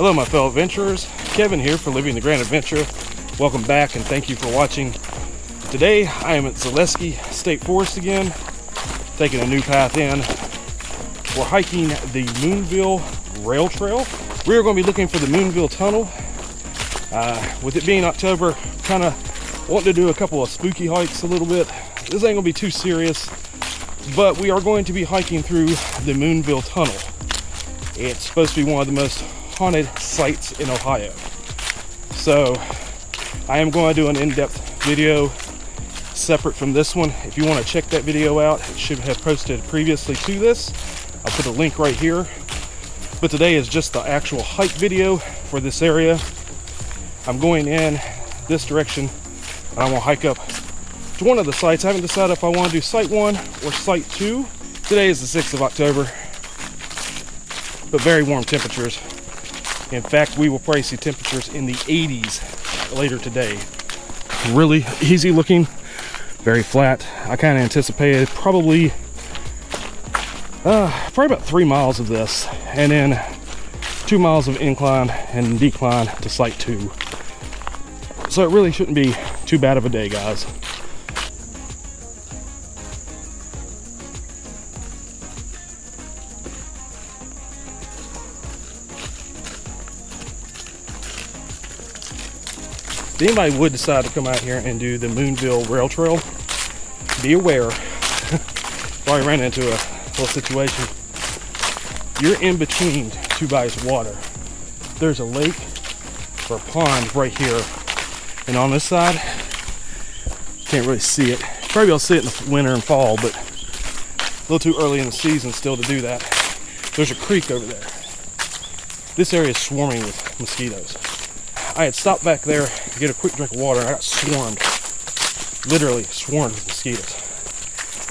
Hello my fellow adventurers, Kevin here for Living the Grand Adventure. Welcome back and thank you for watching. Today I am at Zaleski State Forest again, taking a new path in. We're hiking the Moonville Railtrail. We are going to be looking for the Moonville Tunnel. With it being October, kind of wanting to do a couple of spooky hikes a little bit. This ain't going to be too serious, but we are going to be hiking through the Moonville Tunnel. It's supposed to be one of the most haunted sites in Ohio. So I am going to do an in-depth video separate from this one. If you want to check that video out, it should have posted previously to this. I'll put a link right here. But today is just the actual hike video for this area. I'm going in this direction and I'm going to hike up to one of the sites. I haven't decided if I want to do site 1 or site 2. Today is the 6th of October, but very warm temperatures. In fact, we will probably see temperatures in the 80s later today. Really easy looking, very flat. I kind of anticipated probably about 3 miles of this, and then 2 miles of incline and decline to site 2. So it really shouldn't be too bad of a day, guys. If anybody would decide to come out here and do the Moonville Railtrail, be aware, probably ran into a little situation. You're in between two bodies of water. There's a lake or a pond right here, and on this side, can't really see it. Probably be able to see it in the winter and fall, but a little too early in the season still to do that. There's a creek over there. This area is swarming with mosquitoes. I had stopped back there to get a quick drink of water and I got swarmed, literally swarmed with mosquitoes.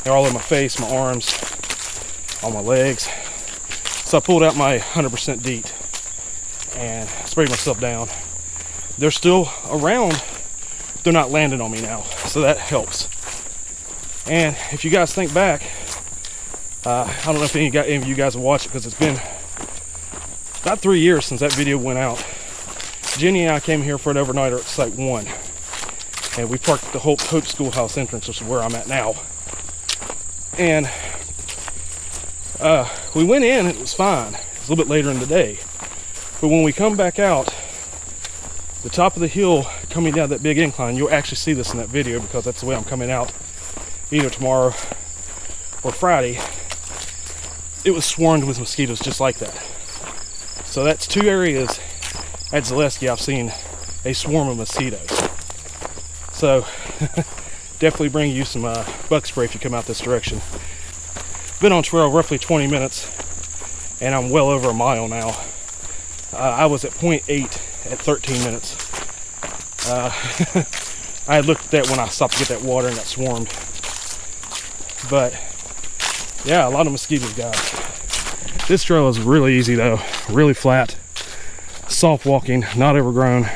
They're all in my face, my arms, on my legs. So I pulled out my 100% DEET and sprayed myself down. They're still around, they're not landing on me now, so that helps. And if you guys think back, I don't know if any of you guys have watched it because it's been about 3 years since that video went out. Jenny and I came here for an overnighter at Site 1, and we parked at the Toaks schoolhouse entrance, which is where I'm at now. And we went in, and it was fine. It was a little bit later in the day. But when we come back out, the top of the hill coming down that big incline, you'll actually see this in that video because that's the way I'm coming out either tomorrow or Friday. It was swarmed with mosquitoes just like that. So that's 2 areas at Zaleski I've seen a swarm of mosquitoes. So definitely bring you some bug spray if you come out this direction. Been on trail roughly 20 minutes and I'm well over a mile now. I was at 0.8 at 13 minutes. I had looked at that when I stopped to get that water and got swarmed. But yeah, a lot of mosquitoes, guys. This trail is really easy though, really flat. Soft walking, not overgrown.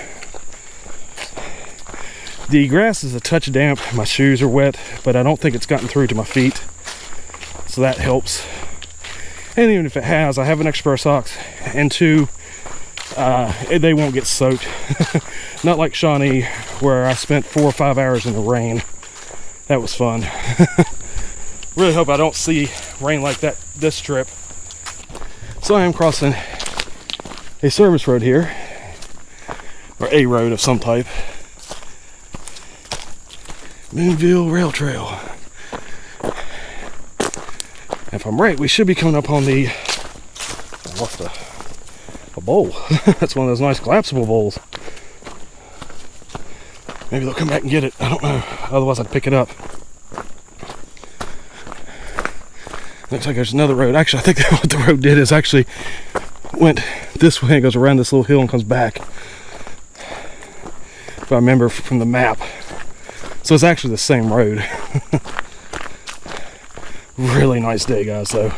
The grass is a touch damp, my shoes are wet, but I don't think it's gotten through to my feet, so that helps. And even if it has, I have an extra pair of socks, and 2, they won't get soaked. Not like Shawnee, where I spent 4 or 5 hours in the rain. That was fun. Really hope I don't see rain like that this trip. So I am crossing a service road here, or a road of some type. Moonville Railtrail. If I'm right, we should be coming up on the, what's a bowl. That's one of those nice collapsible bowls. Maybe they'll come back and get it, I don't know, otherwise I'd pick it up. Looks like there's another road. Actually, I think that what the road did is actually went this way and goes around this little hill and comes back, if I remember from the map. So it's actually the same road. Really nice day, guys, though.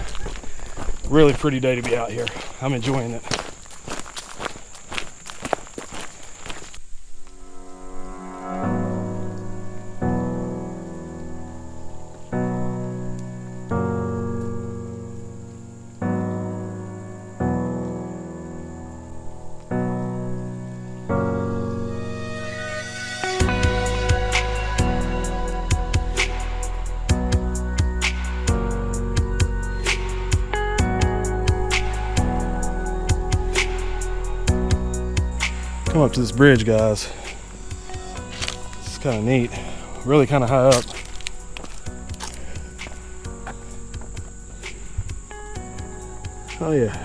Really pretty day to be out here. I'm enjoying it. Come up to this bridge, guys. It's kind of neat. Really kind of high up. Oh yeah.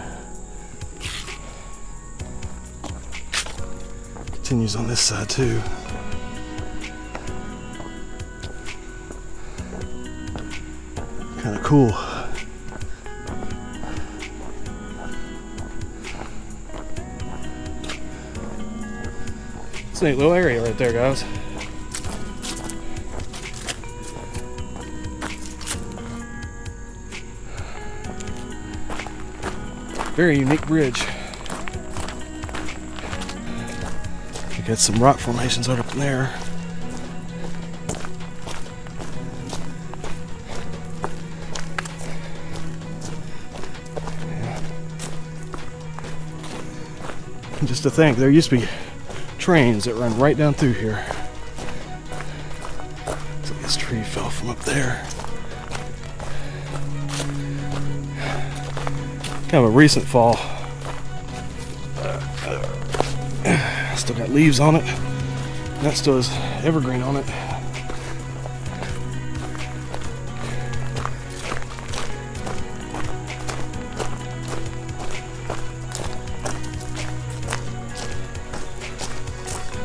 Continues on this side too. Kind of cool. It's a neat little area right there, guys. Very unique bridge. We got some rock formations right up in there. Yeah. Just to think, there used to be trains that run right down through here. Looks like this tree fell from up there. Kind of a recent fall. Still got leaves on it. That still has evergreen on it.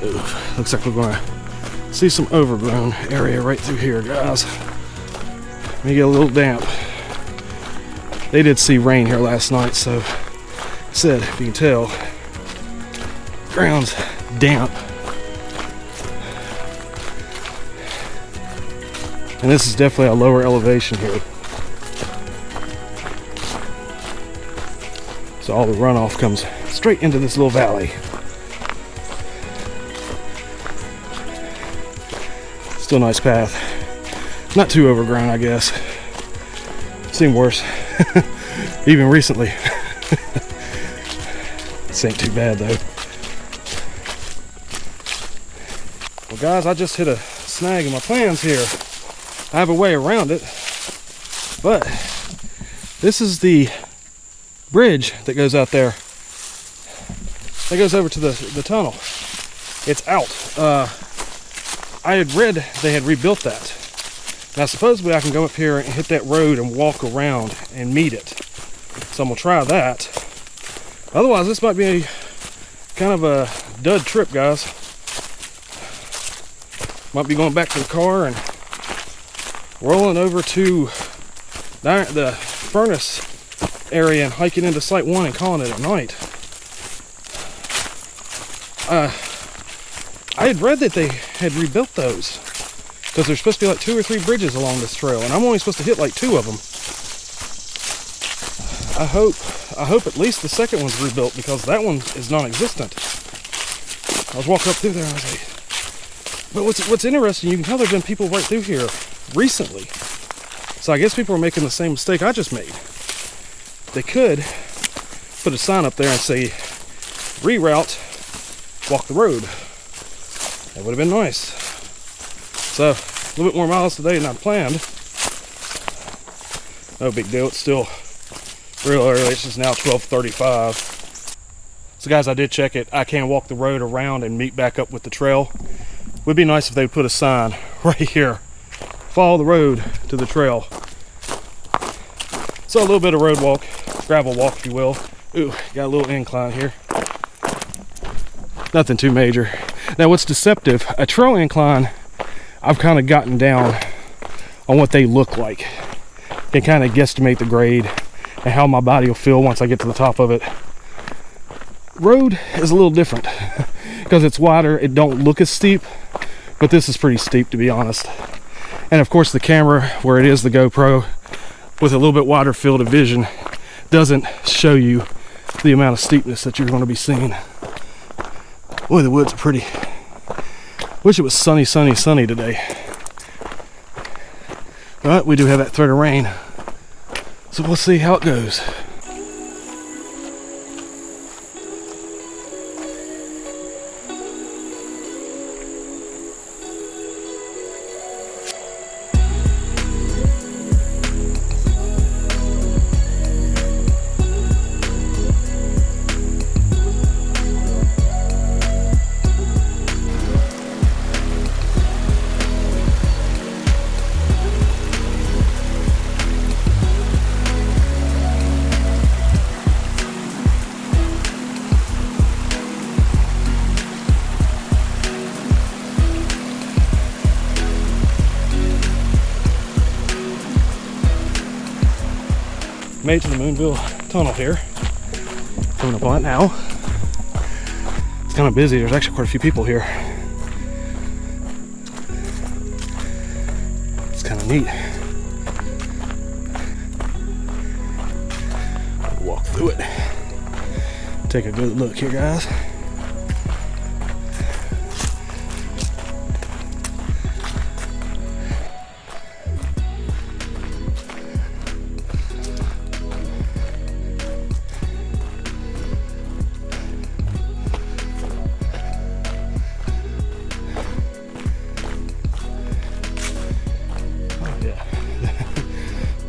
Ooh, looks like we're going to see some overgrown area right through here, guys. May get a little damp. They did see rain here last night, so I said, if you can tell, ground's damp. And this is definitely a lower elevation here. So all the runoff comes straight into this little valley. Still a nice path. Not too overgrown, I guess. Seen worse. Even recently. This ain't too bad though. Well guys, I just hit a snag in my plans here. I have a way around it, but this is the bridge that goes out there. That goes over to the tunnel. It's out. I had read they had rebuilt that. Now supposedly I can go up here and hit that road and walk around and meet it. So I'm gonna try that. Otherwise this might be a kind of a dud trip, guys. Might be going back to the car and rolling over to the furnace area and hiking into Site 1 and calling it a night. I had read that they had rebuilt those, because there's supposed to be like 2 or 3 bridges along this trail, and I'm only supposed to hit like 2 of them. I hope at least the second one's rebuilt, because that one is non-existent. I was walking up through there and I was like, but what's interesting, you can tell there's been people right through here recently. So I guess people are making the same mistake I just made. They could put a sign up there and say, reroute, walk the road. That would have been nice. So, a little bit more miles today than I planned. No big deal, it's still real early, it's just now 12:35. So guys, I did check it. I can walk the road around and meet back up with the trail. Would be nice if they would put a sign right here. Follow the road to the trail. So a little bit of road walk, gravel walk if you will. Ooh, got a little incline here. Nothing too major. Now what's deceptive, a trail incline, I've kind of gotten down on what they look like. Can kind of guesstimate the grade and how my body will feel once I get to the top of it. Road is a little different because it's wider, it don't look as steep, but this is pretty steep to be honest. And of course the camera, where it is the GoPro, with a little bit wider field of vision, doesn't show you the amount of steepness that you're going to be seeing. Boy, the woods are pretty. Wish it was sunny today. But we do have that threat of rain. So we'll see how it goes. Made it to the Moonville Tunnel here. Coming up on it now. It's kind of busy. There's actually quite a few people here. It's kind of neat. Walk through it. Take a good look here, guys.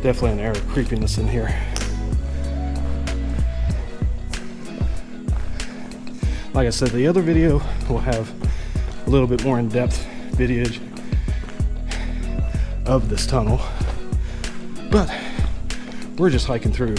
Definitely an air of creepiness in here. Like I said, the other video will have a little bit more in-depth video of this tunnel, but we're just hiking through.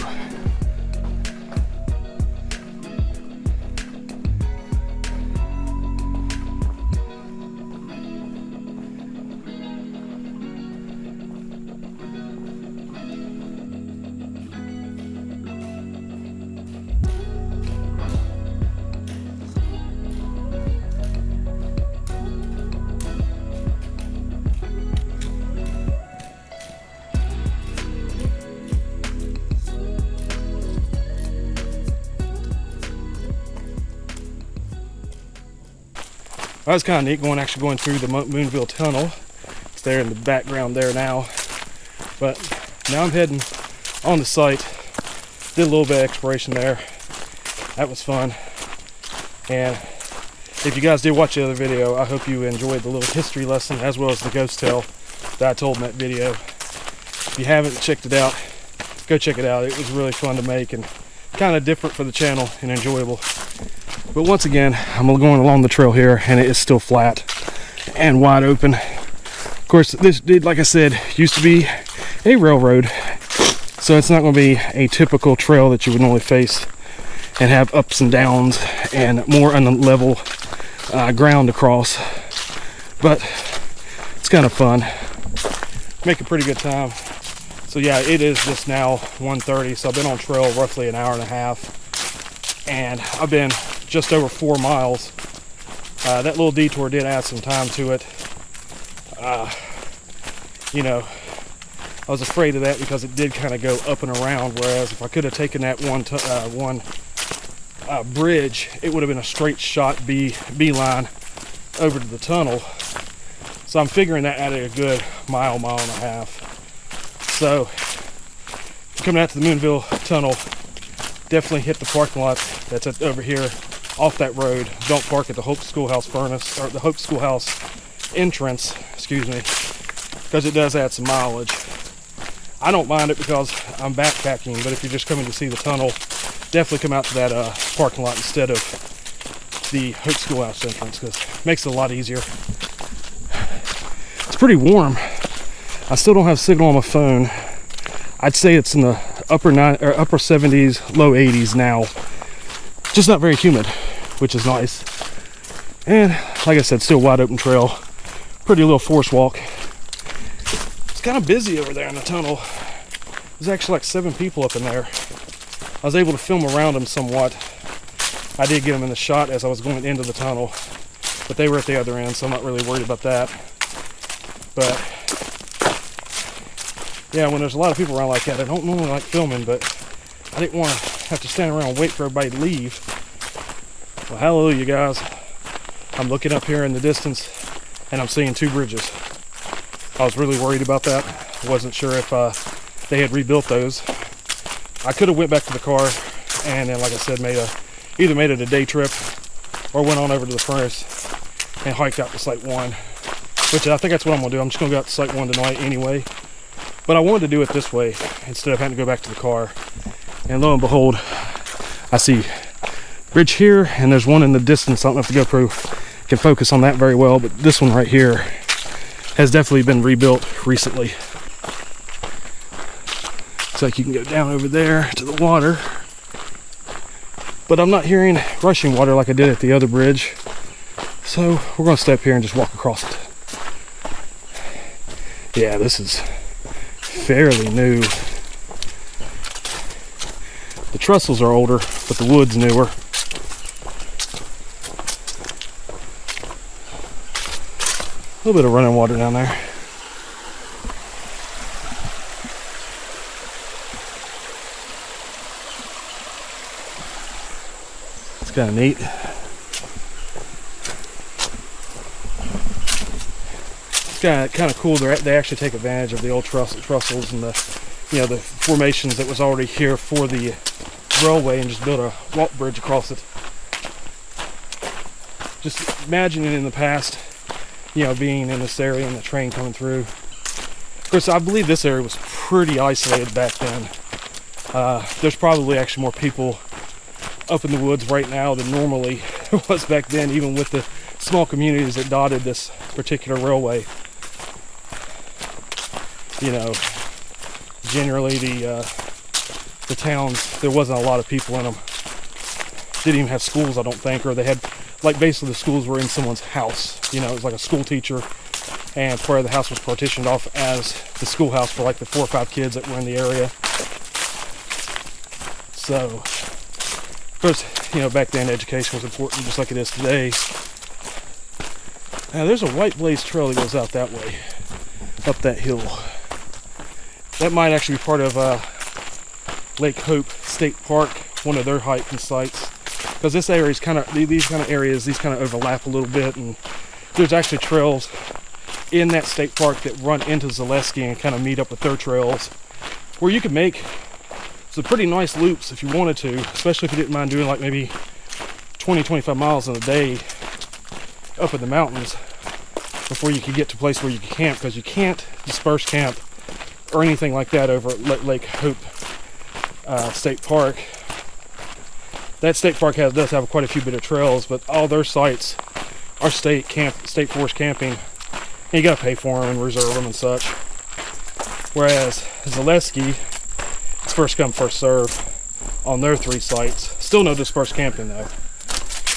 That was kind of neat going through the Moonville Tunnel. It's there in the background there now. But now I'm heading on the site. Did a little bit of exploration there. That was fun. And if you guys did watch the other video, I hope you enjoyed the little history lesson as well as the ghost tale that I told in that video. If you haven't checked it out, go check it out. It was really fun to make and kind of different for the channel and enjoyable. But once again, I'm going along the trail here and it is still flat and wide open. Of course, this did, like I said, used to be a railroad. So it's not going to be a typical trail that you would normally face and have ups and downs and more unlevel ground to cross. But it's kind of fun. Make a pretty good time. So yeah, it is just now 1:30, so I've been on trail roughly an hour and a half. And I've been just over 4 miles. That little detour did add some time to it. You know, I was afraid of that because it did kind of go up and around, whereas if I could have taken that one bridge, it would have been a straight shot beeline over to the tunnel. So I'm figuring that added a good mile and a half. So coming out to the Moonville Tunnel, definitely hit the parking lot that's over here off that road. Don't park at the Hope Schoolhouse furnace, or the Hope Schoolhouse entrance, excuse me, because it does add some mileage. I don't mind it because I'm backpacking, but if you're just coming to see the tunnel, definitely come out to that parking lot instead of the Hope Schoolhouse entrance, because it makes it a lot easier. It's pretty warm. I still don't have signal on my phone. I'd say it's in the upper 70s, low 80s now. Just not very humid, which is nice. And like I said, still wide open trail. Pretty little forest walk. It's kind of busy over there in the tunnel. There's actually like 7 people up in there. I was able to film around them somewhat. I did get them in the shot as I was going into the tunnel, but they were at the other end, so I'm not really worried about that. But yeah, when there's a lot of people around like that, I don't normally like filming, but I didn't want to have to stand around and wait for everybody to leave. Well, hallelujah, guys. I'm looking up here in the distance and I'm seeing 2 bridges. I was really worried about that. I wasn't sure if they had rebuilt those. I could have went back to the car and then, like I said, either made it a day trip or went on over to the furnace and hiked out to Site 1, which I think that's what I'm going to do. I'm just going to go out to Site 1 tonight anyway. But I wanted to do it this way instead of having to go back to the car. And lo and behold, I see bridge here, and there's one in the distance. I don't know if the GoPro can focus on that very well, but this one right here has definitely been rebuilt recently. Looks like you can go down over there to the water. But I'm not hearing rushing water like I did at the other bridge. So we're going to step here and just walk across it. Yeah, this is fairly new. The trestles are older, but the wood's newer. A little bit of running water down there. It's kind of neat. It's kind of cool. They actually take advantage of the old trestles and the formations that was already here for the railway and just build a walk bridge across it. Just imagining in the past, being in this area and the train coming through. Of course, I believe this area was pretty isolated back then. There's probably actually more people up in the woods right now than normally was back then, even with the small communities that dotted this particular railway. Generally the towns, there wasn't a lot of people in them. Didn't even have schools, I don't think, or they had, like, basically the schools were in someone's house. It was like a school teacher, and where the house was partitioned off as the schoolhouse for like the 4 or 5 kids that were in the area. So, of course, back then education was important just like it is today. Now there's a white blaze trail that goes out that way, up that hill. That might actually be part of Lake Hope State Park, one of their hiking sites. Because this area is these kind of areas overlap a little bit, and there's actually trails in that state park that run into Zaleski and kind of meet up with their trails, where you could make some pretty nice loops if you wanted to, especially if you didn't mind doing like maybe 20-25 miles in a day up in the mountains before you could get to a place where you could camp, because you can't disperse camp or anything like that over at Lake Hope State Park. That state park does have quite a few bit of trails, but all their sites are state forest camping, and you gotta pay for them and reserve them and such. Whereas Zaleski, it's first come first serve on their 3 sites. Still no dispersed camping though,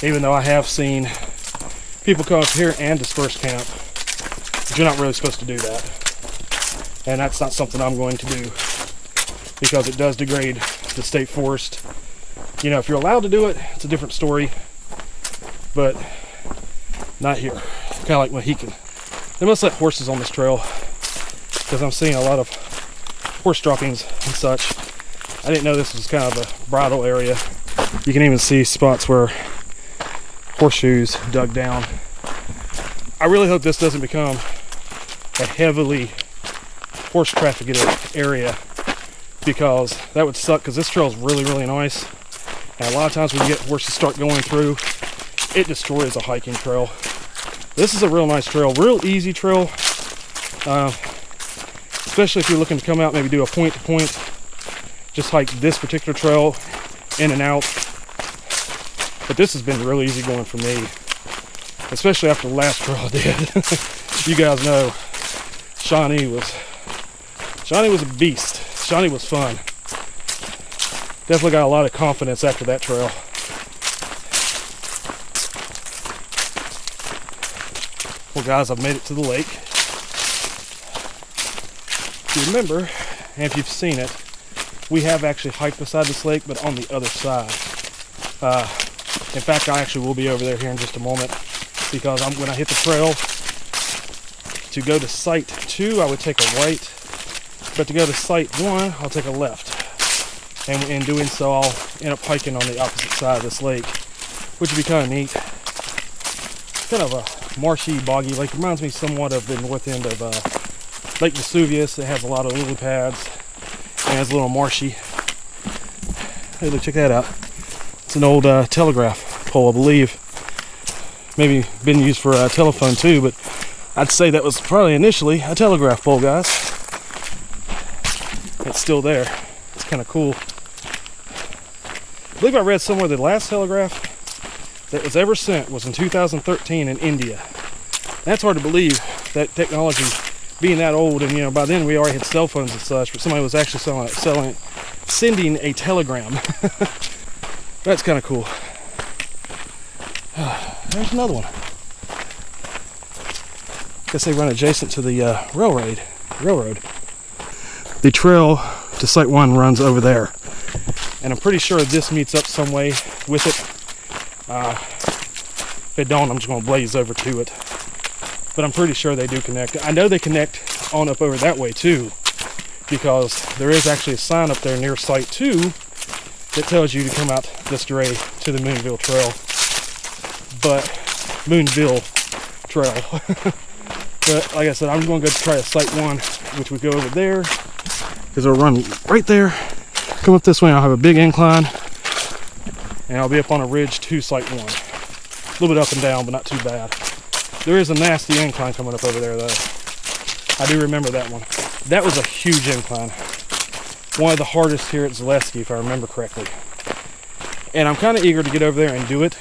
even though I have seen people come up here and disperse camp. But you're not really supposed to do that, and that's not something I'm going to do, because it does degrade the state forest. If you're allowed to do it, it's a different story, but not here. Kind of like Mohican. They must let horses on this trail, because I'm seeing a lot of horse droppings and such. I didn't know this was kind of a bridle area. You can even see spots where horseshoes dug down. I really hope this doesn't become a heavily horse trafficked area, because that would suck, because this trail is really, really nice. And a lot of times when you get horses start going through, it destroys a hiking trail. This is a real nice trail, real easy trail. Especially if you're looking to come out, maybe do a point to point, just hike this particular trail in and out. But this has been really easy going for me, especially after the last trail I did. You guys know, Shawnee was a beast. Shawnee was fun. Definitely got a lot of confidence after that trail. Well guys, I've made it to the lake. If you remember, and if you've seen it, we have actually hiked beside this lake, but on the other side. In fact, I actually will be over there here in just a moment, because when I hit the trail, to go to site 2, I would take a right, but to go to site 1, I'll take a left. And in doing so, I'll end up hiking on the opposite side of this lake, which would be kind of neat. Kind of a marshy, boggy lake. Reminds me somewhat of the north end of Lake Vesuvius. It has a lot of lily pads, and it's a little marshy. Hey, look, check that out. It's an old telegraph pole, I believe. Maybe been used for a telephone too, but I'd say that was probably initially a telegraph pole, guys. It's still there. It's kind of cool. I believe I read somewhere the last telegraph that was ever sent was in 2013 in India. That's hard to believe, that technology being that old, and by then we already had cell phones and such, but somebody was actually sending a telegram. That's kind of cool. There's another one. Guess they run adjacent to the railroad. The trail to Site 1 runs over there. And I'm pretty sure this meets up some way with it. If it don't, I'm just going to blaze over to it. But I'm pretty sure they do connect. I know they connect on up over that way too, because there is actually a sign up there near site 2 that tells you to come out this way to the Moonville Trail. But Moonville Trail. But like I said, I'm going to go try a site 1, which would go over there, because it'll run right there. Come up this way and I'll have a big incline, and I'll be up on a ridge to site 1. A little bit up and down, but not too bad. There is a nasty incline coming up over there though. I do remember that one. That was a huge incline. One of the hardest here at Zaleski, if I remember correctly. And I'm kind of eager to get over there and do it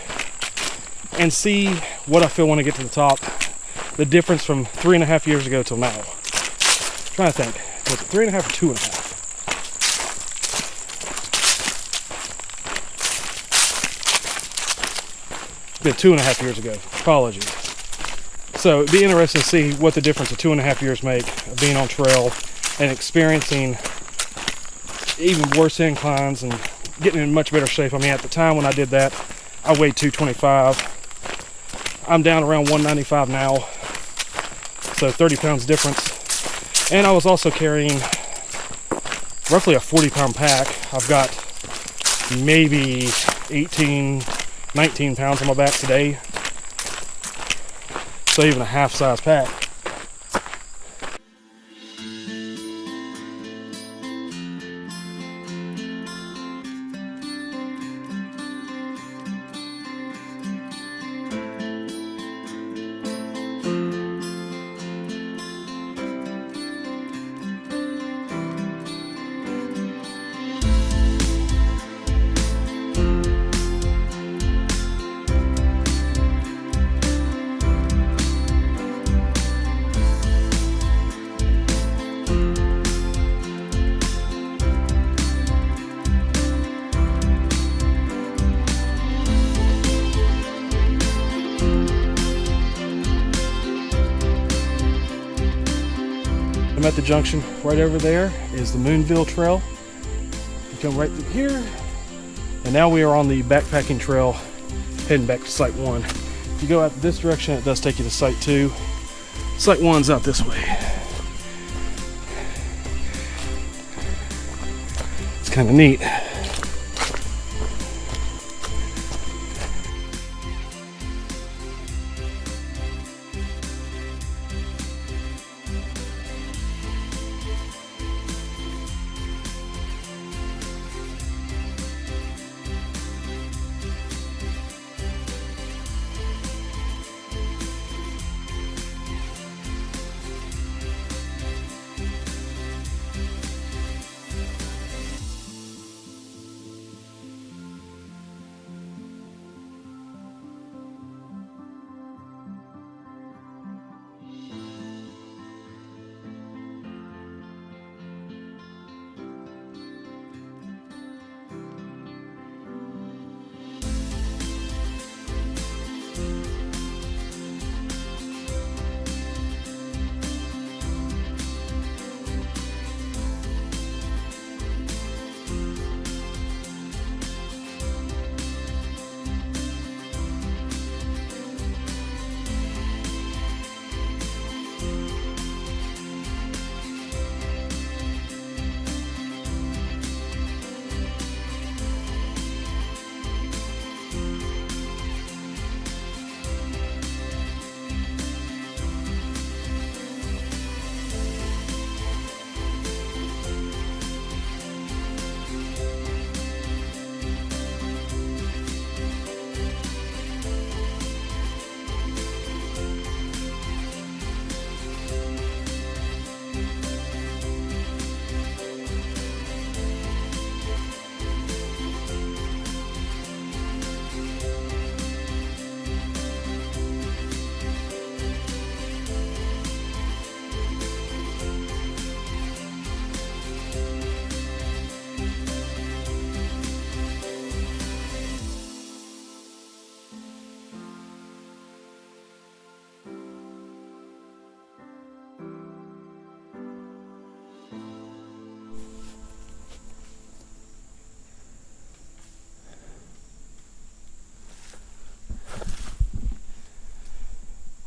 and see what I feel when I get to the top. The difference from 3.5 years ago till now. I'm trying to think. Was it 3.5 or 2.5? It's been 2.5 years ago. Apologies. So it'd be interesting to see what the difference of 2.5 years make of being on trail and experiencing even worse inclines and getting in much better shape. I mean, at the time when I did that, I weighed 225. I'm down around 195 now, so 30 pounds difference. And I was also carrying roughly a 40-pound pack. I've got maybe 18, 19 pounds on my back today. So even a half-size pack. I'm at the junction. Right over there is the Moonville Trail. You come right through here, and now we are on the backpacking trail heading back to site 1. If you go out this direction, it does take you to site 2. Site 1's out this way. It's kind of neat.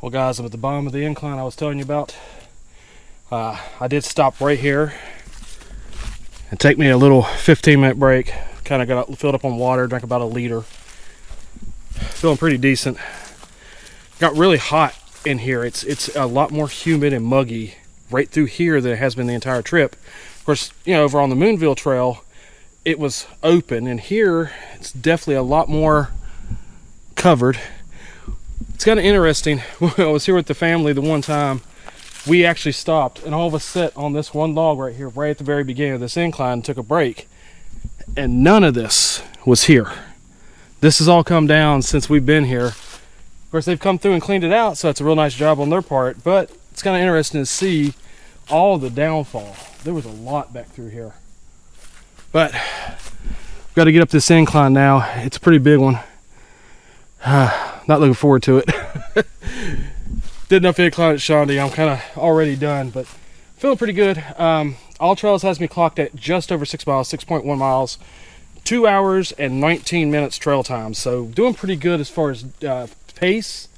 Well guys, I'm at the bottom of the incline I was telling you about. I did stop right here and take me a little 15-minute break. Kind of got filled up on water, drank about a liter. Feeling pretty decent. Got really hot in here. It's a lot more humid and muggy right through here than it has been the entire trip. Of course, you know, over on the Moonville Trail, it was open, and here it's definitely a lot more covered. It's kind of interesting. When I was here with the family the one time, we actually stopped, and all of us sat on this one log right here, right at the very beginning of this incline, and took a break. And none of this was here. This has all come down since we've been here. Of course, they've come through and cleaned it out, so it's a real nice job on their part, but it's kind of interesting to see all the downfall. There was a lot back through here. But we've got to get up this incline now. It's a pretty big one. Not looking forward to it. Did enough incline at Shawnee. I'm kind of already done, but feeling pretty good. All Trails has me clocked at just over 6 miles, 6.1 miles, 2 hours and 19 minutes trail time. So doing pretty good as far as pace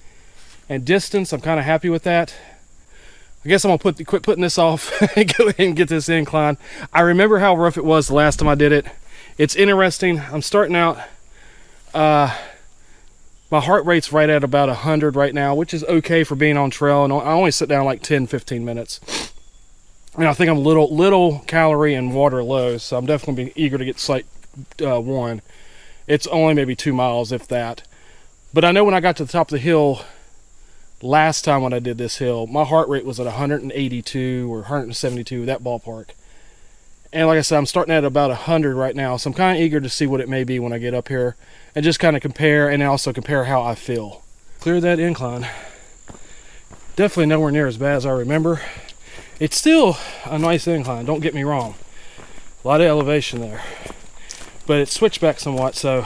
and distance. I'm kind of happy with that. I guess I'm gonna quit putting this off and go ahead and get this incline. I remember how rough it was the last time I did it. It's interesting. I'm starting out. My heart rate's right at about 100 right now, which is okay for being on trail, and I only sit down like 10-15 minutes. And I think I'm little calorie and water low, so I'm definitely be eager to get site 1. It's only maybe 2 miles, if that. But I know when I got to the top of the hill last time when I did this hill, my heart rate was at 182 or 172, that ballpark. And like I said, I'm starting at about 100 right now, so I'm kind of eager to see what it may be when I get up here and just kind of compare, and also compare how I feel. Clear that incline. Definitely nowhere near as bad as I remember. It's still a nice incline, don't get me wrong. A lot of elevation there. But it's switched back somewhat, so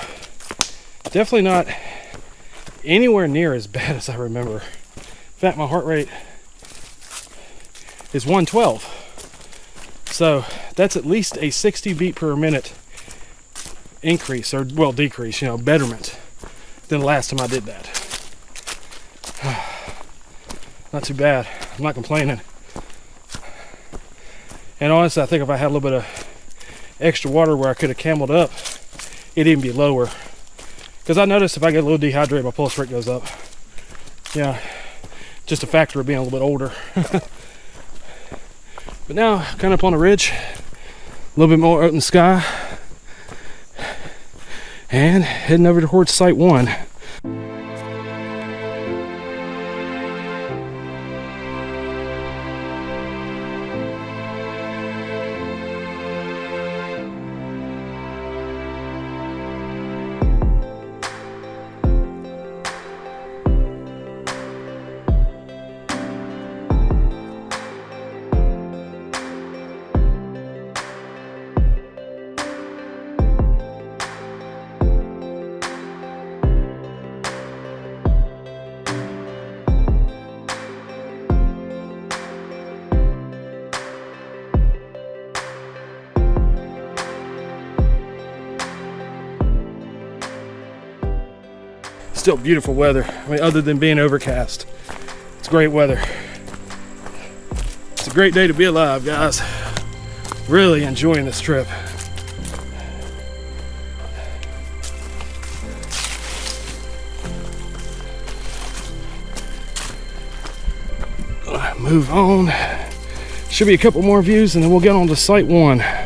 definitely not anywhere near as bad as I remember. In fact, my heart rate is 112. So that's at least a 60 beat per minute increase, or well, decrease, you know, betterment than the last time I did that. Not too bad. I'm not complaining. And honestly, I think if I had a little bit of extra water where I could have cameled up, it'd even be lower. Because I noticed if I get a little dehydrated, my pulse rate goes up. Yeah, just a factor of being a little bit older. But now, kind of up on a ridge, a little bit more open sky, and heading over towards Site 1. Still beautiful weather. I mean, other than being overcast, it's great weather. It's a great day to be alive, guys. Really enjoying this trip. Move on. Should be a couple more views and then we'll get on to Site 1. Kind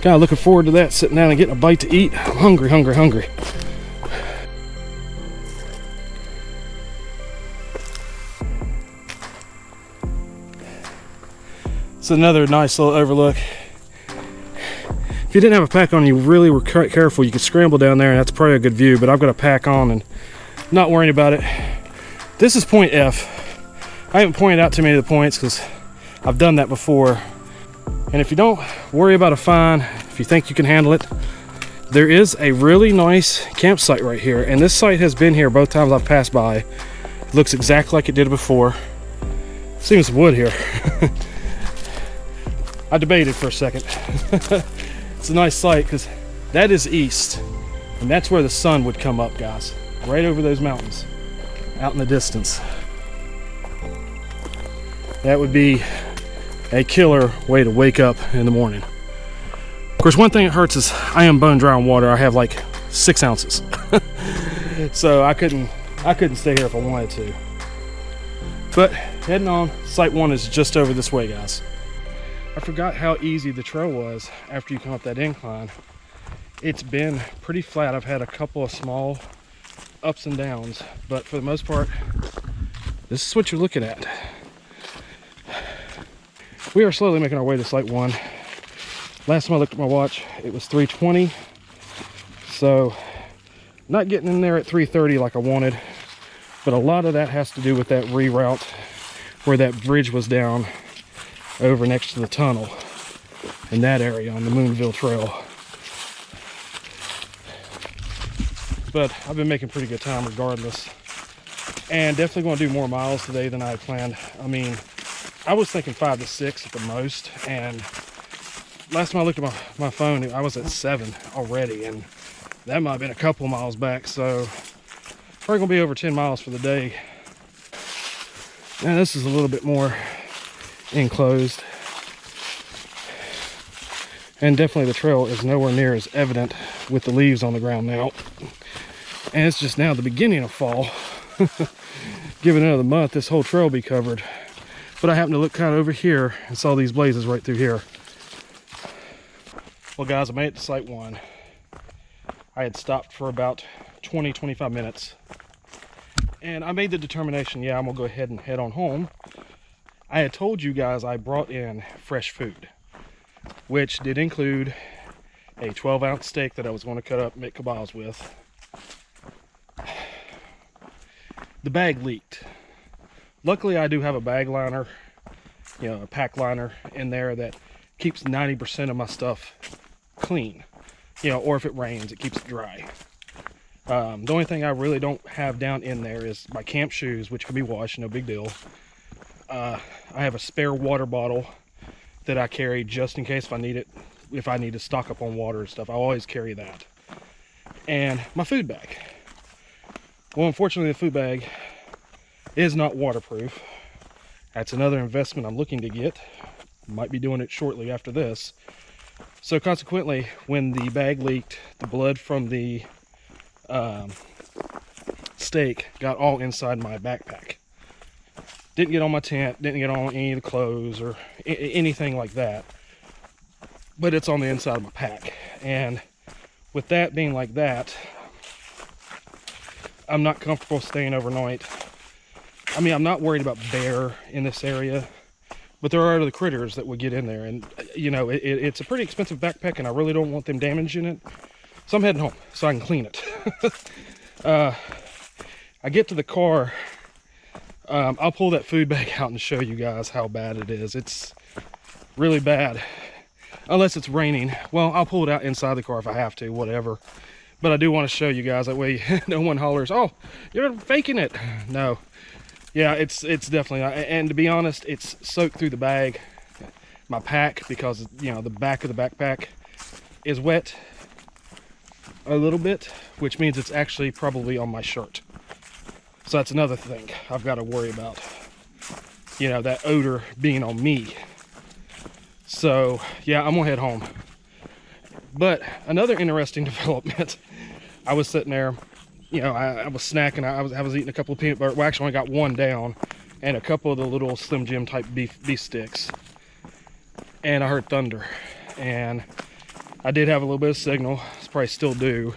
of looking forward to that, sitting down and getting a bite to eat. I'm hungry, hungry, hungry. It's another nice little overlook. If you didn't have a pack on, you really were careful, you could scramble down there and that's probably a good view, but I've got a pack on and not worrying about it. This is point F. I haven't pointed out too many of the points because I've done that before. And if you don't worry about a fine, if you think you can handle it, there is a really nice campsite right here. And this site has been here both times I've passed by. It looks exactly like it did before. There's even some wood here. I debated for a second. It's a nice site because that is east. And that's where the sun would come up, guys. Right over those mountains, out in the distance. That would be a killer way to wake up in the morning. Of course, one thing that hurts is I am bone dry on water. I have like 6 ounces. So I couldn't stay here if I wanted to. But heading on, site 1 is just over this way, guys. I forgot how easy the trail was after you come up that incline. It's been pretty flat. I've had a couple of small ups and downs, but for the most part, this is what you're looking at. We are slowly making our way to site 1. Last time I looked at my watch, it was 3:20. So not getting in there at 3:30 like I wanted, but a lot of that has to do with that reroute where that bridge was down over next to the tunnel in that area on the Moonville Trail. But I've been making pretty good time regardless, and definitely going to do more miles today than I had planned. I mean, I was thinking 5 to 6 at the most, and last time I looked at my phone, I was at 7 already, and that might have been a couple miles back, so probably gonna be over 10 miles for the day. Now this is a little bit more enclosed, and definitely the trail is nowhere near as evident with the leaves on the ground now, and it's just now the beginning of fall. Given another month, this whole trail will be covered. But I happened to look kind of over here and saw these blazes right through here. Well guys, I made it to site 1. I had stopped for about 20-25 minutes, and I made the determination, yeah, I'm gonna go ahead and head on home. I had told you guys I brought in fresh food, which did include a 12-ounce steak that I was going to cut up and make kebabs with. The bag leaked. Luckily, I do have a bag liner, you know, a pack liner in there that keeps 90% of my stuff clean. You know, or if it rains, it keeps it dry. The only thing I really don't have down in there is my camp shoes, which can be washed, no big deal. I have a spare water bottle that I carry just in case if I need it, if I need to stock up on water and stuff. I always carry that. And my food bag. Well, unfortunately, the food bag is not waterproof. That's another investment I'm looking to get. Might be doing it shortly after this. So consequently, when the bag leaked, the blood from the steak got all inside my backpack. Didn't get on my tent, didn't get on any of the clothes or anything like that. But it's on the inside of my pack. And with that being like that, I'm not comfortable staying overnight. I mean, I'm not worried about bear in this area, but there are other critters that would get in there. And, you know, it's a pretty expensive backpack, and I really don't want them damaging it. So I'm heading home so I can clean it. I get to the car. I'll pull that food bag out and show you guys how bad it is. It's really bad. Unless it's raining. Well, I'll pull it out inside the car if I have to, whatever. But I do want to show you guys, that way no one hollers, oh, you're faking it. No. Yeah, it's definitely, and to be honest, it's soaked through the bag, my pack, because, you know, the back of the backpack is wet a little bit, which means it's actually probably on my shirt. So that's another thing I've got to worry about, you know, that odor being on me. So yeah, I'm gonna head home. But another interesting development, I was sitting there, you know, I was snacking. I was eating a couple of peanut butter. Well, actually, I got one down, and a couple of the little Slim Jim type beef sticks. And I heard thunder, and I did have a little bit of signal. It's probably still do.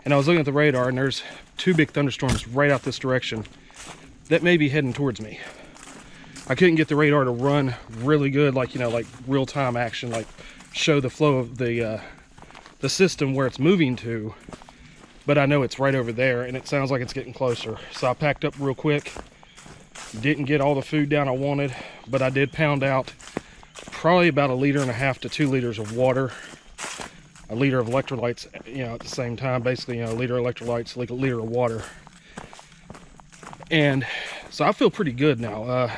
And I was looking at the radar, and there's 2 big thunderstorms right out this direction that may be heading towards me. I couldn't get the radar to run really good, like, you know, like real-time action, like show the flow of the system where it's moving to. But I know it's right over there, and it sounds like it's getting closer. So I packed up real quick. Didn't get all the food down I wanted, but I did pound out probably about 1.5 liters to 2 liters of water. 1 liter of electrolytes, you know, at the same time. Basically, you know, 1 liter of electrolytes, like 1 liter of water. And so I feel pretty good now.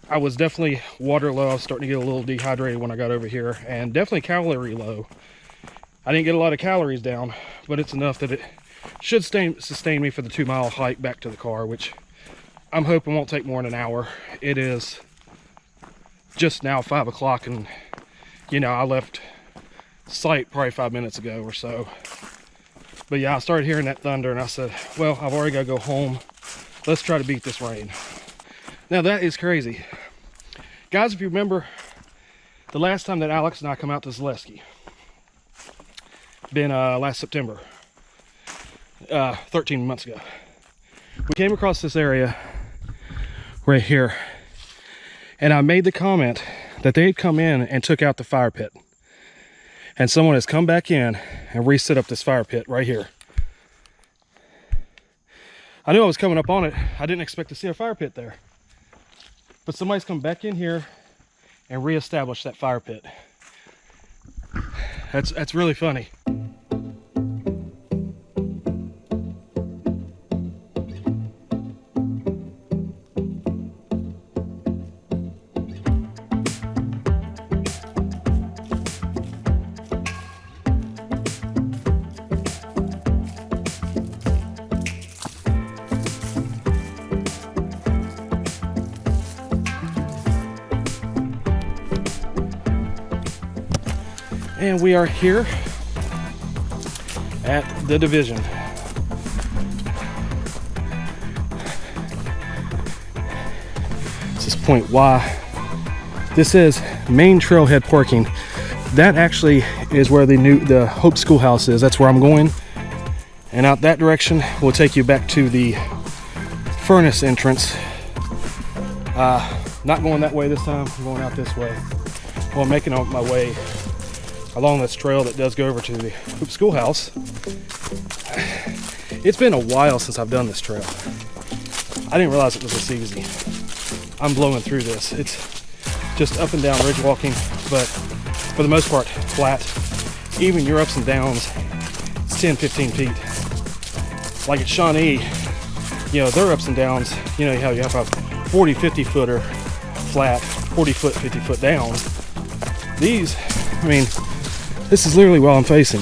I was definitely water low. I was starting to get a little dehydrated when I got over here, and definitely calorie low. I didn't get a lot of calories down, but it's enough that it should sustain me for the 2-mile hike back to the car, which I'm hoping won't take more than an hour. It is just now 5 o'clock, and you know, I left site probably 5 minutes ago or so. But yeah, I started hearing that thunder and I said, well, I've already got to go home. Let's try to beat this rain. Now that is crazy. Guys, if you remember the last time that Alex and I come out to Zaleski, been last September, 13 months ago. We came across this area right here, and I made the comment that they had come in and took out the fire pit. And someone has come back in and reset up this fire pit right here. I knew I was coming up on it. I didn't expect to see a fire pit there. But somebody's come back in here and reestablished that fire pit. That's really funny. And we are here at the division. This is point Y. This is main trailhead parking. That actually is where the Hope Schoolhouse is. That's where I'm going. And out that direction will take you back to the furnace entrance. Not going that way this time. I'm going out this way. Well, I'm making my way along this trail that does go over to the Hoop Schoolhouse. It's been a while since I've done this trail. I didn't realize it was this easy. I'm blowing through this. It's just up and down ridge walking, but for the most part, flat. Even your ups and downs, it's 10, 15 feet. Like at Shawnee, you know, their ups and downs, you know how you have a 40, 50 footer flat, 40 foot, 50 foot down. These, I mean, this is literally while I'm facing.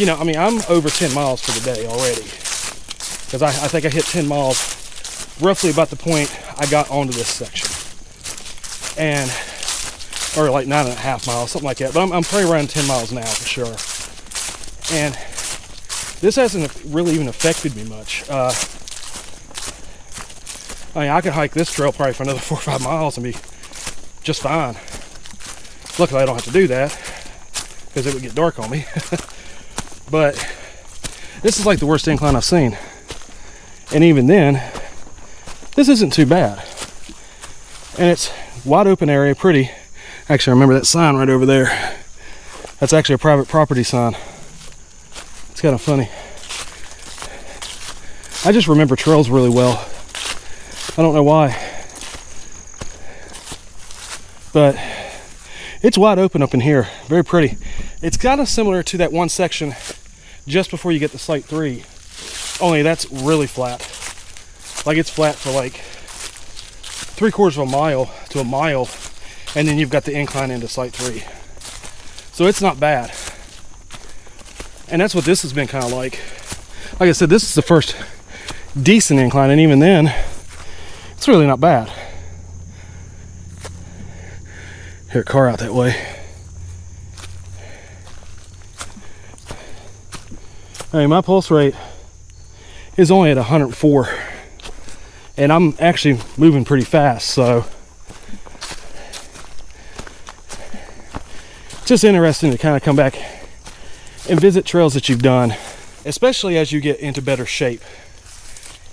You know, I mean, I'm over 10 miles for the day already. Because I think I hit 10 miles roughly about the point I got onto this section. And, or like 9.5 miles, something like that. But I'm probably around 10 miles now for sure. And this hasn't really even affected me much. I mean, I could hike this trail probably for another 4 or 5 miles and be just fine. Luckily, I don't have to do that because it would get dark on me. But this is like the worst incline I've seen. And even then, this isn't too bad. And it's wide open area, pretty. Actually, I remember that sign right over there. That's actually a private property sign. It's kind of funny. I just remember trails really well. I don't know why. But it's wide open up in here, very pretty. It's kind of similar to that one section just before you get to Site 3, only that's really flat. Like it's flat for like 3/4 of a mile to a mile, and then you've got the incline into Site 3. So it's not bad. And that's what this has been kind of like. Like I said, this is the first decent incline, and even then, it's really not bad. Hear a car out that way. I mean, my pulse rate is only at 104, and I'm actually moving pretty fast, so it's just interesting to kind of come back and visit trails that you've done, especially as you get into better shape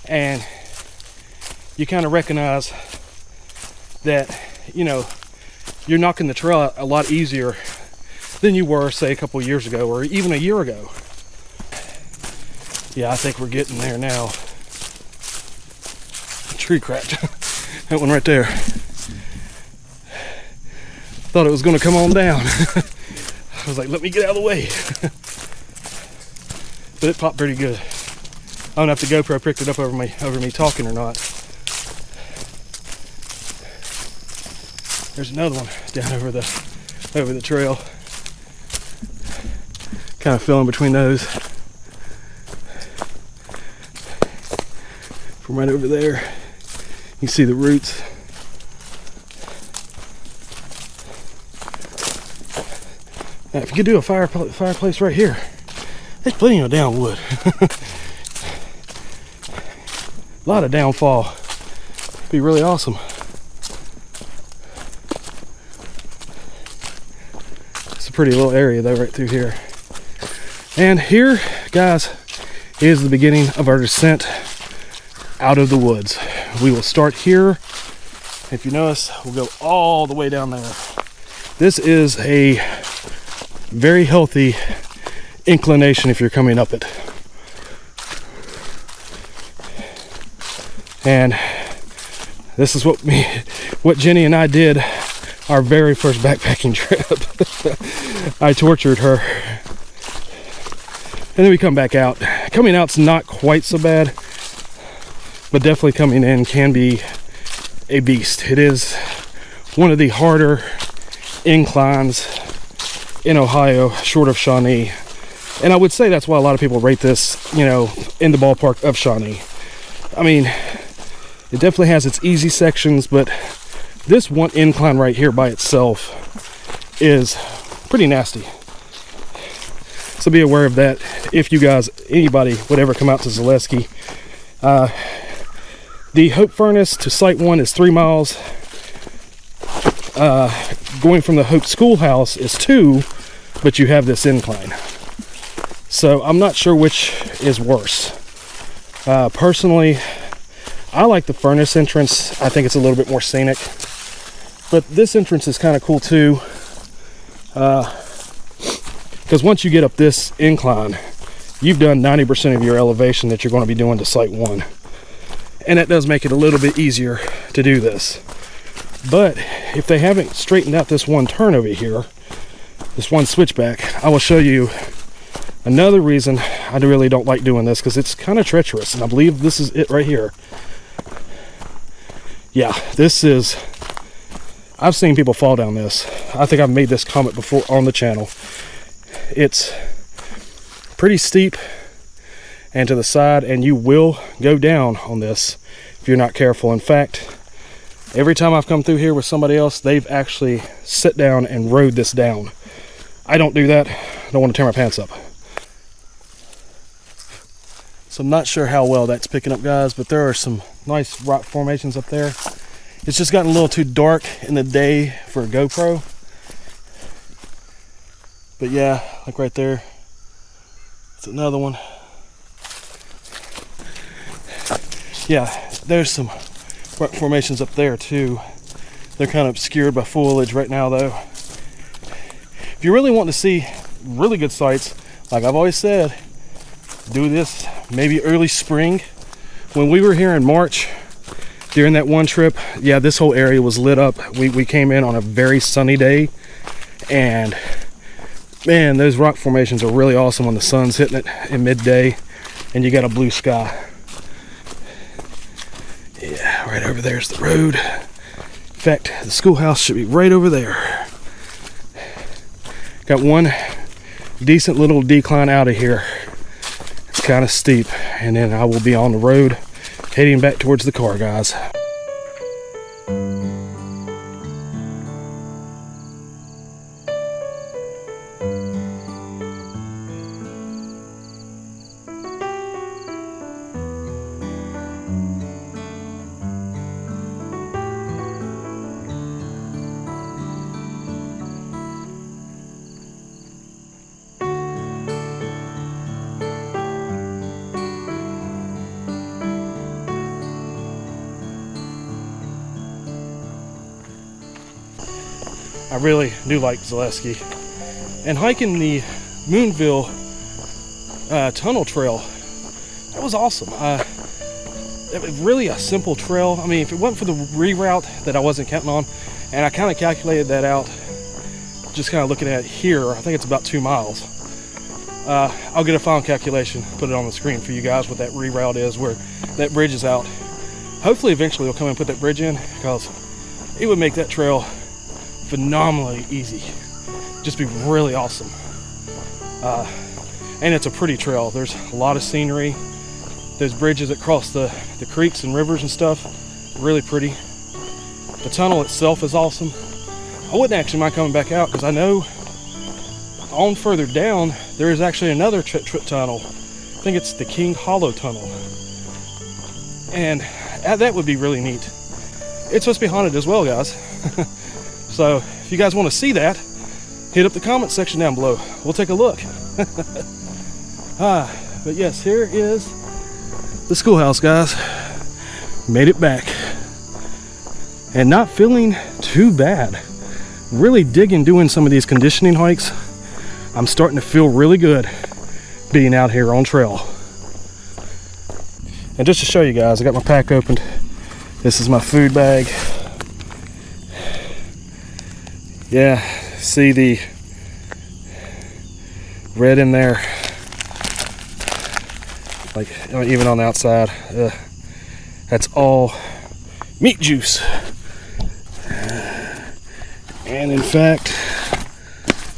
and you kind of recognize that, you know, you're knocking the trail out a lot easier than you were, say, a couple years ago or even a year ago. Yeah, I think we're getting there now. Tree cracked. That one right there. Thought it was going to come on down. I was like, let me get out of the way. But it popped pretty good. I don't know if the GoPro picked it up over me talking or not. There's another one down over the trail. Kind of filling between those. from right over there. You can see the roots. Now, if you could do a fireplace right here, there's plenty of down wood. A lot of downfall. It'd be really awesome. It's a pretty little area though right through here. And here, guys, is the beginning of our descent out of the woods. We will start here. If you notice, we'll go all the way down there. This is a very healthy inclination if you're coming up it. And this is what Jenny and I did our very first backpacking trip. I tortured her. And then we come back out. Coming out's not quite so bad, but definitely coming in can be a beast. It is one of the harder inclines in Ohio, short of Shawnee. And I would say that's why a lot of people rate this, you know, in the ballpark of Shawnee. I mean, it definitely has its easy sections, but this one incline right here by itself is pretty nasty. So be aware of that if you guys, anybody would ever come out to Zaleski. The Hope Furnace to Site 1 is 3 miles. Going from the Hope Schoolhouse is 2, but you have this incline. So I'm not sure which is worse. Personally, I like the furnace entrance. I think it's a little bit more scenic. But this entrance is kind of cool too. Because once you get up this incline, you've done 90% of your elevation that you're going to be doing to Site 1. And that does make it a little bit easier to do this. But if they haven't straightened out this one turn over here, this one switchback, I will show you another reason I really don't like doing this, because it's kind of treacherous. And I believe this is it right here. Yeah, this is, I've seen people fall down this. I think I've made this comment before on the channel. It's pretty steep and to the side, and you will go down on this if you're not careful. In fact, every time I've come through here with somebody else, they've actually sat down and rode this down. I don't do that. I don't want to tear my pants up. So I'm not sure how well that's picking up, guys, but there are some nice rock formations up there. It's just gotten a little too dark in the day for a GoPro. But yeah, like right there, it's another one. Yeah, there's some rock formations up there too. They're kind of obscured by foliage right now though. If you really want to see really good sights, like I've always said, do this maybe early spring. When we were here in March during that one trip, yeah, this whole area was lit up. We came in on a very sunny day, and man, those rock formations are really awesome when the sun's hitting it in midday and you got a blue sky. Yeah, right over there's the road. In fact, the schoolhouse should be right over there. Got one decent little decline out of here. It's kind of steep, and then I will be on the road heading back towards the car, guys. I really do like Zaleski. And hiking the Moonville Tunnel trail, that was awesome. It was really a simple trail. I mean, if it wasn't for the reroute that I wasn't counting on, and I kind of calculated that out, just kind of looking at it here, I think it's about 2 miles. I'll get a final calculation, put it on the screen for you guys what that reroute is, where that bridge is out. Hopefully eventually we'll come and put that bridge in, because it would make that trail phenomenally easy. Just be really awesome. And it's a pretty trail. There's a lot of scenery. those bridges that cross the creeks and rivers and stuff. Really pretty. The tunnel itself is awesome. I wouldn't actually mind coming back out because I know on further down there is actually another tunnel. I think it's the King Hollow Tunnel, and that would be really neat. It's supposed to be haunted as well, guys. So if you guys want to see that, hit up the comment section down below. We'll take a look. But yes, here is the schoolhouse, guys. Made it back and not feeling too bad. Really digging doing some of these conditioning hikes. I'm starting to feel really good being out here on trail. And just to show you guys, I got my pack opened. This is my food bag. Yeah, see the red in there, like even on the outside. That's all meat juice. And in fact,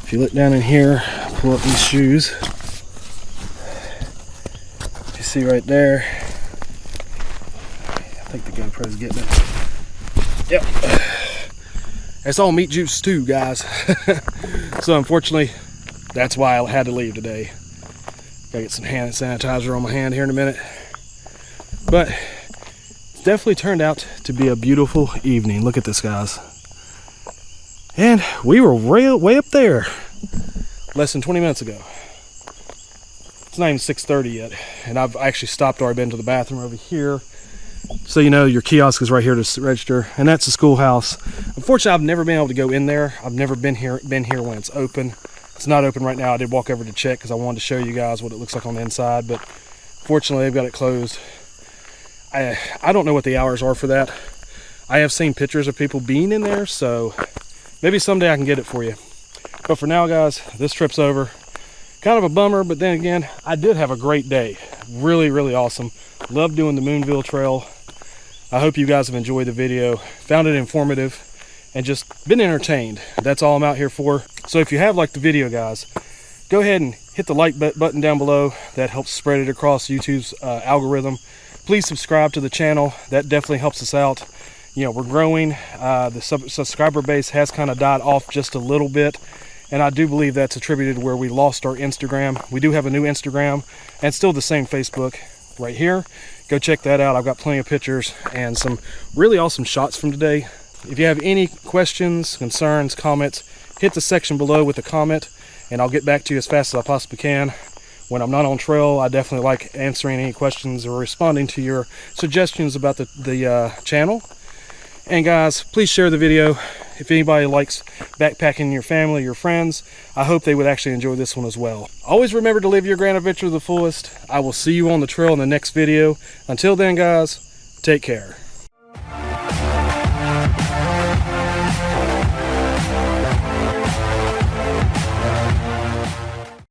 if you look down in here, pull up these shoes, you see right there, I think the GoPro's getting it. Yep, it's all meat juice too, guys. So unfortunately, that's why I had to leave today. Gotta get some hand sanitizer on my hand here in a minute. But it's definitely turned out to be a beautiful evening. Look at this, guys. And we were way up there less than 20 minutes ago. It's not even 6:30 yet, and I've actually stopped or I've been to the bathroom over here. So you know your kiosk is right here to register, and that's the schoolhouse. Unfortunately, I've never been able to go in there. I've never been here when it's open. It's not open right now. I did walk over to check because I wanted to show you guys what it looks like on the inside, but fortunately they've got it closed. I don't know what the hours are for that. I have seen pictures of people being in there, so maybe someday I can get it for you. But for now, guys, this trip's over. Kind of a bummer, but then again, I did have a great day. Really, really awesome. Love doing the Moonville Trail. I hope you guys have enjoyed the video, found it informative, and just been entertained. That's all I'm out here for. So if you have liked the video, guys, go ahead and hit the like button down below. That helps spread it across YouTube's algorithm. Please subscribe to the channel. That definitely helps us out. You know, we're growing. The subscriber base has kind of died off just a little bit, and I do believe that's attributed to where we lost our Instagram. We do have a new Instagram and still the same Facebook right here. Go check that out. I've got plenty of pictures and some really awesome shots from today. If you have any questions, concerns, comments, hit the section below with a comment, and I'll get back to you as fast as I possibly can. When I'm not on trail, I definitely like answering any questions or responding to your suggestions about the channel. And guys, please share the video. If anybody likes backpacking your family, your friends, I hope they would actually enjoy this one as well. Always remember to live your grand adventure to the fullest. I will see you on the trail in the next video. Until then, guys, take care.